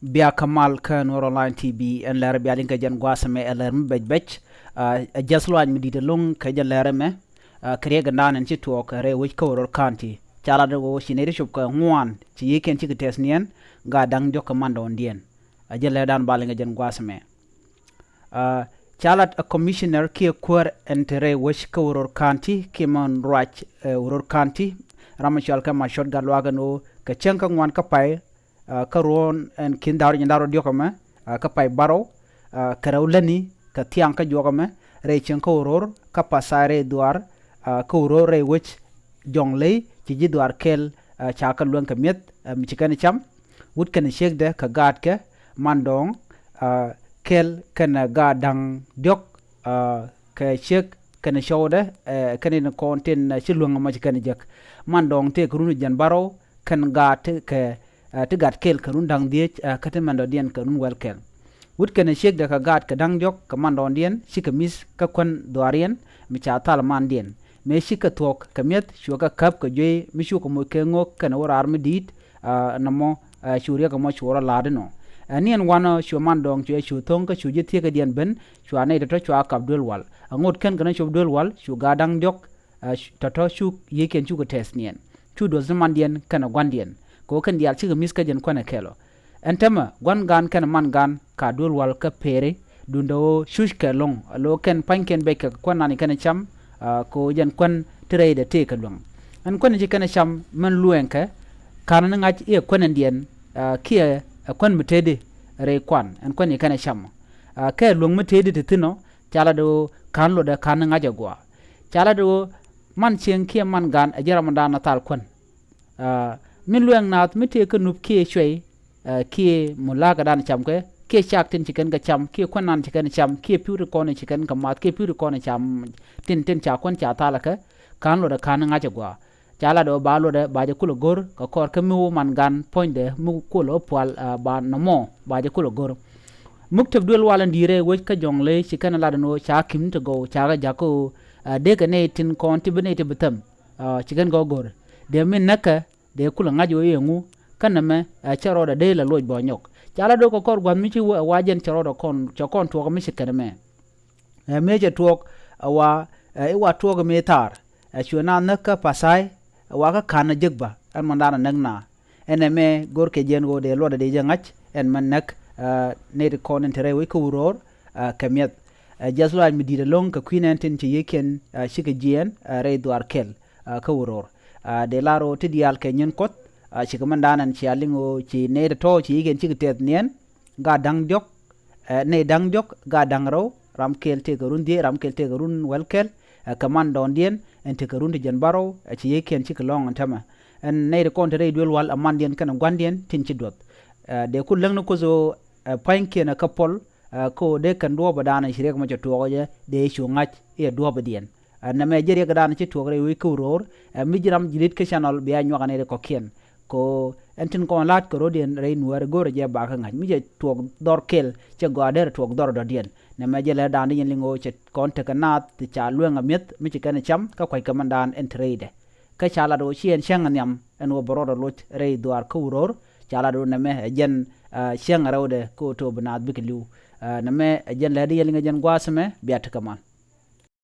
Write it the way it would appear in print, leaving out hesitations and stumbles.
bia kamal ka nur online tv en Läär bia linka jan gwasame eler mbejbech jaslo an midite lung ka jan Läär me kriya gandan en chito ka re wich ko ror kanti chala de go shinere shop ka ngwan ci yeken ci tesnien ga dang jo commando ndien jan Läär dan balinga jan gwasame chalat a commissioner ki kwar entere wich ko ror kanti ki man rach ror kanti ramachal ka ma shot galwaga no ka chenka ngwan ka pai karon en kin daro diokama ka pai baro karawlani ka tiang ka jogama re chen ko ror ka pasare duar ko ror re wich jonglei ci ji duar kel cha ka luan ka met mi chikani cham wut kan shegde ka gaat ke mandong kel kana ga dang diok ka shek kana showde kana konten ci luan ma chikani jak mandong te krunu jan baro kan gaat ke te gat kel karun dang die kate mando dien karun wel kel wut kene shek de ka gat ka dang jok ka mando dien shika mis ka kon doarien mi cha tal man dien me shika tok ka met shuka kap ka jwe mi shuka mo ke ngok kana wara armi dit namo shuriya ka mo shura ladino anien wana shu mandong chwe shu tong ka shu jiti ka dien ben shu ane to chwa kap dul wal angot ken kana shu dul wal shu ga dang jok to shu yeken shu ka test nien chu do zaman dien kana gwandien ko kan dial chiga miska jen kwana kelo entama gwan gan kan man gan ka dul wal ka pere dundo shush ka long lo ken panken be ka kwana ni kana cham ko jen kwan trade te ka long an kwana ji kana cham man luɛŋ ka kana ngaj e kwana dien kia kwan mutede re kwan an kwana kana cham ka long mutede te tino chala do kan lo da kana ngaja gwa chala do man chen kia man gan ajara man natal kwan min luɛŋ naat mi te ka nup kie shwei kie mula ka dan cham ke chak tin chicken ka cham kie kwanan chicken cham kie pure kone chicken ka mat kie pure kone cham tin cha kwan cha tala ka kan lo da kan nga jagwa chala do ba lo da ba je kulo gor ka kor ka mu man gan point de mu kulo pwal ba namo ba je kulo gor muktab dul walan dire wo ka jongle chicken la no cha kim to go cha ga jako de ka ne tin kon ti bene te betam chicken go gor de min naka de kula ngajo yengu kaname charo da de la loj bonyok chala do ko kor gwan mi ci wajen charo do kon chokon to ko mi sikane me je to wa wa to go metar chuna naka pasai wa ka kana jigba an mandana nagna eneme gorke jengo de loda de jangach en man nak ne de kon entere we ko uror kamet jaslo mi di de long ka queen tin ci yeken shike jien re duar kel ka uror de laro ti dial ke nyen kot ci komandanan ci alingo ci ne to ci igen ci tet nien ga dang jok ne dang jok ga dang ro ram kel te garun die ram kel te garun wel kel commando dien en te garun de jan baro ci yeken ci long tama en ne de kontre dul wal amandien kan gwandien tin ci dot de ku lang no ko zo panke na kapol ko de kan do badana ci rek ma ci to de ci ngach e do badien na me jere ga dan ci togre wi ko ror mi jiram jilit ke channel biya nyogane ko kien ko entin ko lat ko rodien rein war gore je ba ka ngaj mi je tog dor kel ci goder tog dor do dien na me jele dan yin lingo ci konte kanat ti cha luenga met mi ci kan cham ka koy kamandan entrade ka chala do chien chengan yam en wo borodo lot rei duar ko ror chala do na me jen chenga rawde ko to banat bikliu na me jen le de yelinga jen gwasme biat kaman